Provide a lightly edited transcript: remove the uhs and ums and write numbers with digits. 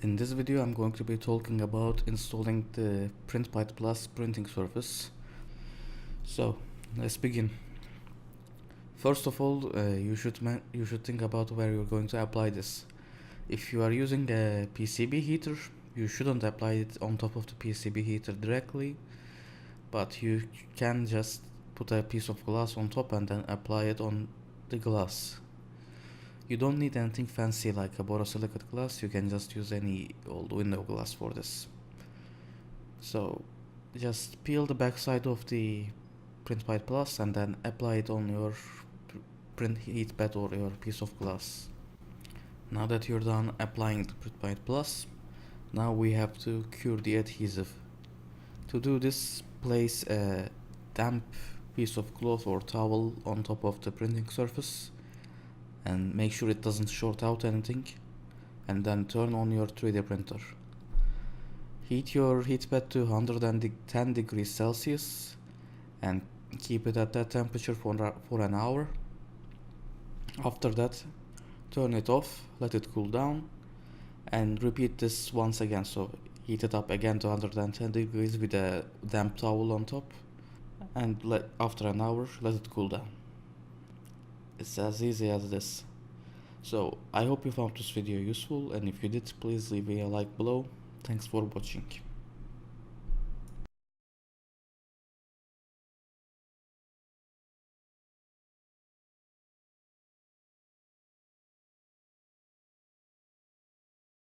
In this video I'm going to be talking about installing the PrintBite Plus printing surface. So let's begin. First of all, you should think about where you're going to apply this. If you are using a PCB heater, you shouldn't apply it on top of the PCB heater directly, but you can just put a piece of glass on top and then apply it on the glass. You don't need anything fancy like a borosilicate glass, you can just use any old window glass for this. So just peel the backside of the PrintBite Plus and then apply it on your print heat bed or your piece of glass. Now that you're done applying the PrintBite Plus, now we have to cure the adhesive. To do this, place a damp piece of cloth or towel on top of the printing surface and make sure it doesn't short out anything, and then turn on your 3D printer. Heat your heat bed to 110 degrees Celsius and keep it at that temperature for an hour. After that, turn it off, let it cool down, and repeat this once again. So heat it up again to 110 degrees with a damp towel on top, and after an hour let it cool down. It's as easy as this. So I hope you found this video useful, and if you did, please leave a like below. Thanks for watching.